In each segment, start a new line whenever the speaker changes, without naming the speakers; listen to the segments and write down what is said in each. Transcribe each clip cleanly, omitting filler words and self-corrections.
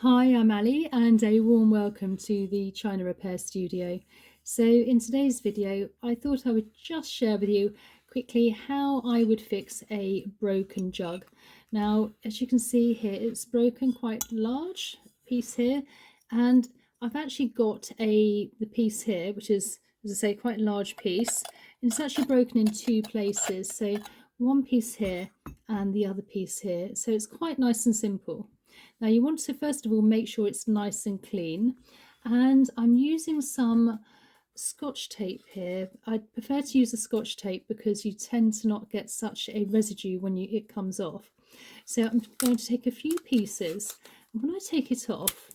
Hi, I'm Ali and a warm welcome to the China Repair Studio. So in today's video, I thought I would just share with you quickly how I would fix a broken jug. Now, as you can see here, it's broken quite large piece here, and I've actually got the piece here, which is, as I say, quite a large piece, and it's actually broken in two places. So one piece here and the other piece here. So it's quite nice and simple. Now you want to first of all make sure it's nice and clean, and I'm using some Scotch tape here. I prefer to use the Scotch tape because you tend to not get such a residue when it comes off. So I'm going to take a few pieces, and when I take it off,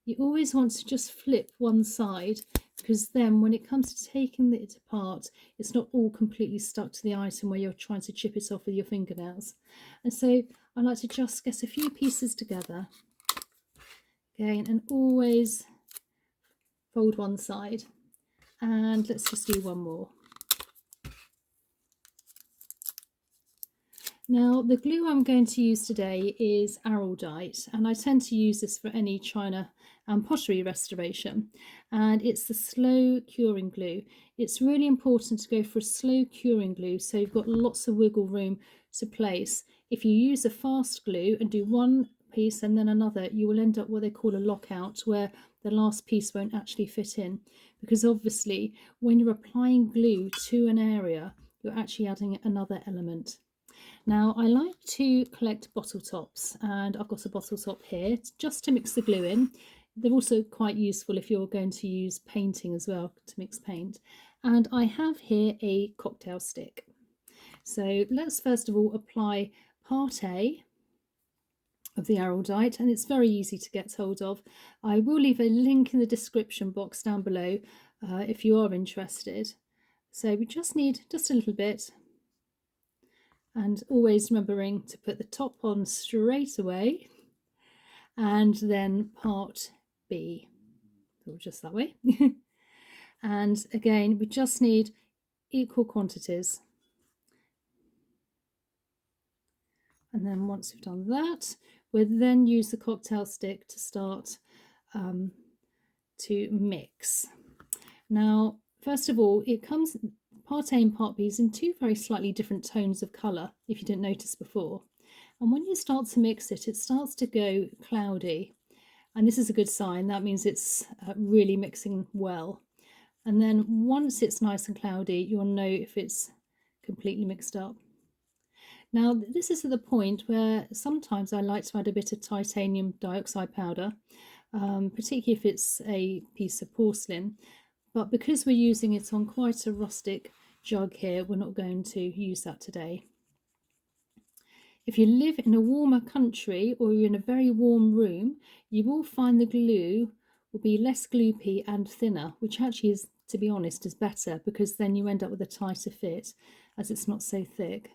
you always want to just flip one side, because then when it comes to taking it apart, it's not all completely stuck to the item where you're trying to chip it off with your fingernails. And so I like to just get a few pieces together again, and always fold one side. And let's just do one more. Now the glue I'm going to use today is araldite, and I tend to use this for any china and pottery restoration, and it's the slow curing glue. It's really important to go for a slow curing glue so you've got lots of wiggle room to place. If you use a fast glue and do one piece and then another, you will end up what they call a lockout, where the last piece won't actually fit in, because obviously when you're applying glue to an area, you're actually adding another element. Now I like to collect bottle tops, and I've got a bottle top here just to mix the glue in. They're also quite useful if you're going to use painting as well, to mix paint. And I have here a cocktail stick. So let's first of all apply part A of the araldite, and it's very easy to get hold of. I will leave a link in the description box down below if you are interested. So we just need just a little bit, and always remembering to put the top on straight away, and then part B, so just that way. And again, we just need equal quantities. And then once we've done that, we'll then use the cocktail stick to start to mix. Now, first of all, it comes, part A and part B is in two very slightly different tones of colour, if you didn't notice before. And when you start to mix it, it starts to go cloudy. And this is a good sign. That means it's really mixing well. And then once it's nice and cloudy, you'll know if it's completely mixed up. Now, this is at the point where sometimes I like to add a bit of titanium dioxide powder, particularly if it's a piece of porcelain. But because we're using it on quite a rustic jug here, we're not going to use that today. If you live in a warmer country or you're in a very warm room, you will find the glue will be less gloopy and thinner, which actually is, to be honest, is better, because then you end up with a tighter fit as it's not so thick.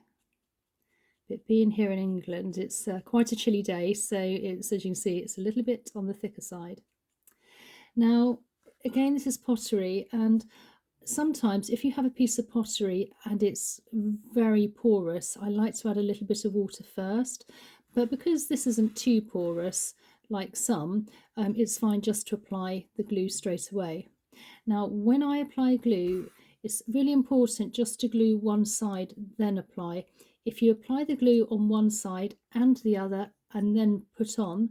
But being here in England, it's quite a chilly day, so it's, as you can see, it's a little bit on the thicker side. Now, again, this is pottery, and sometimes if you have a piece of pottery and it's very porous, I like to add a little bit of water first, but because this isn't too porous like some, it's fine just to apply the glue straight away. Now, when I apply glue, it's really important just to glue one side, then apply. If you apply the glue on one side and the other and then put on,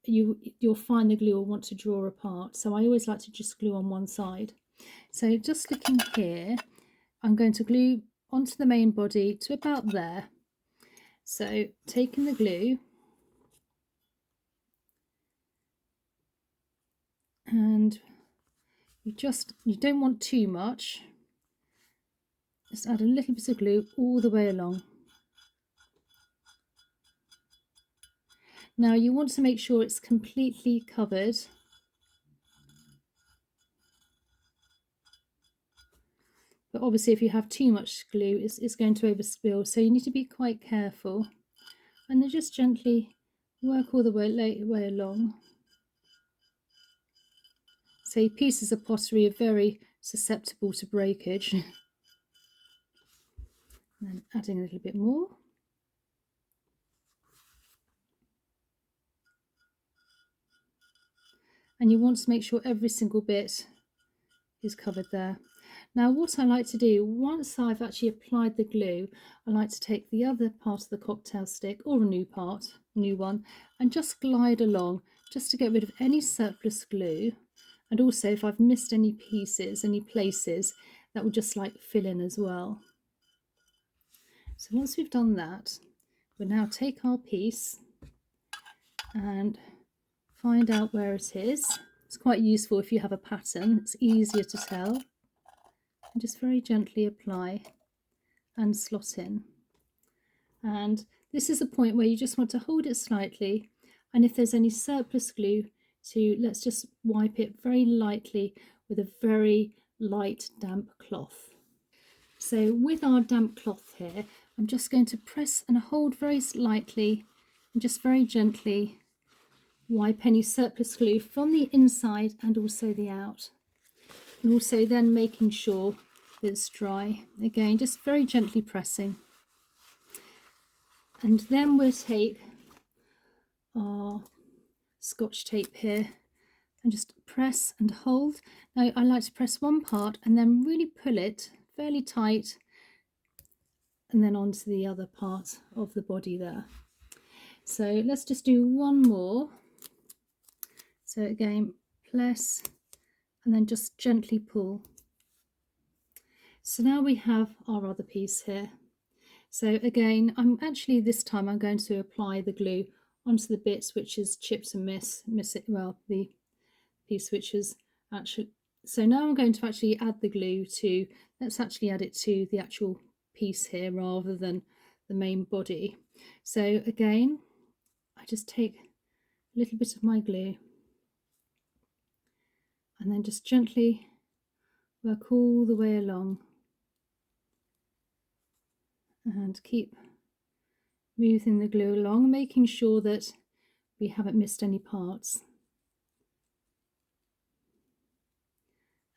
you'll find the glue will want to draw apart. So I always like to just glue on one side. So just looking here, I'm going to glue onto the main body to about there. So taking the glue and you don't want too much. Just add a little bit of glue all the way along. Now you want to make sure it's completely covered. But obviously if you have too much glue, it's going to overspill, so you need to be quite careful. And then just gently work all the way along. So pieces of pottery are very susceptible to breakage. And then adding a little bit more. and you want to make sure every single bit is covered there. Now what I like to do, once I've actually applied the glue, I like to take the other part of the cocktail stick, or a new one, and just glide along, just to get rid of any surplus glue, and also if I've missed any pieces, any places, that will just like fill in as well. So once we've done that, we'll now take our piece and find out where it is. It's quite useful if you have a pattern, it's easier to tell. And just very gently apply and slot in. And this is a point where you just want to hold it slightly, and if there's any surplus glue, let's just wipe it very lightly with a very light damp cloth. So with our damp cloth here, I'm just going to press and hold very lightly and just very gently wipe any surplus glue from the inside and also the out. And also then making sure that it's dry. Again, just very gently pressing. And then we'll take our Scotch tape here and just press and hold. Now I like to press one part and then really pull it fairly tight, and then onto the other part of the body there. So let's just do one more. So again, press and then just gently pull. So now we have our other piece here. So again, this time I'm going to apply the glue onto the bits which is chips and the piece which is actually. So now I'm going to actually add the glue to, let's actually add it to the actual piece here rather than the main body. So again, I just take a little bit of my glue and then just gently work all the way along and keep moving the glue along, making sure that we haven't missed any parts.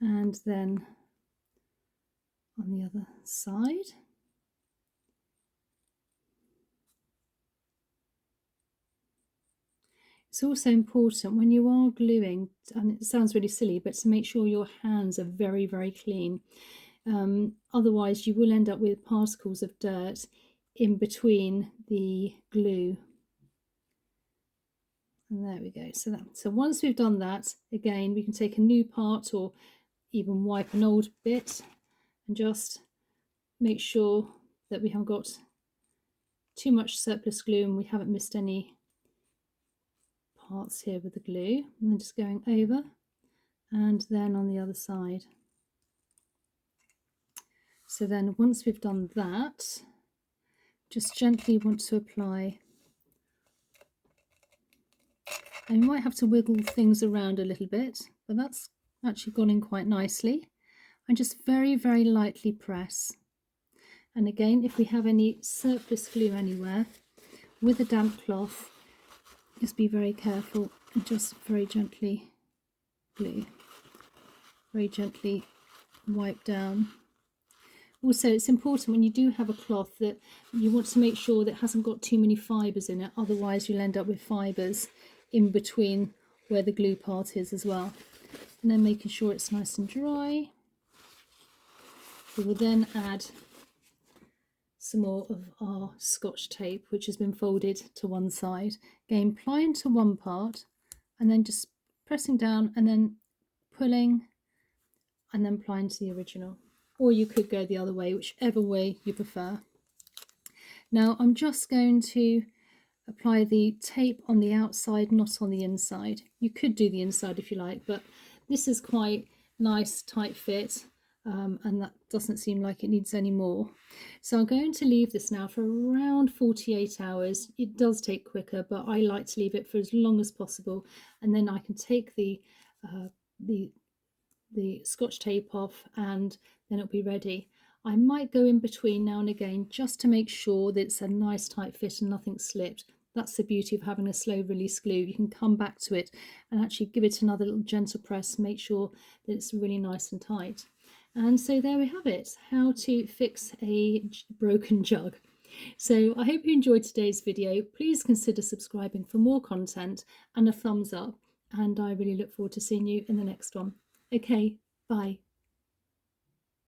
And then on the other side. It's also important when you are gluing, and it sounds really silly, but to make sure your hands are very, very clean. Otherwise you will end up with particles of dirt in between the glue. And there we go. So once we've done that, again, we can take a new part or even wipe an old bit and just make sure that we haven't got too much surplus glue and we haven't missed any parts here with the glue. And then just going over and then on the other side. So then once we've done that, just gently want to apply, and you might have to wiggle things around a little bit, but that's actually gone in quite nicely. And just very, very lightly press. And again, if we have any surplus glue anywhere, with a damp cloth, just be very careful and just very gently glue, very gently wipe down. Also, it's important when you do have a cloth that you want to make sure that it hasn't got too many fibres in it, otherwise you'll end up with fibres in between where the glue part is as well. And then making sure it's nice and dry. We will then add some more of our Scotch tape, which has been folded to one side. Again, applying to one part and then just pressing down and then pulling and then applying to the original. Or you could go the other way, whichever way you prefer. Now I'm just going to apply the tape on the outside, not on the inside. You could do the inside if you like, but this is quite nice, tight fit, and that doesn't seem like it needs any more. So I'm going to leave this now for around 48 hours. It does take quicker, but I like to leave it for as long as possible, and then I can take the Scotch tape off and then it'll be ready. I might go in between now and again just to make sure that it's a nice tight fit and nothing slipped. That's the beauty of having a slow release glue. You can come back to it and actually give it another little gentle press, make sure that it's really nice and tight. And so there we have it, how to fix a broken jug. So I hope you enjoyed today's video. Please consider subscribing for more content and a thumbs up. and I really look forward to seeing you in the next one. Okay, bye.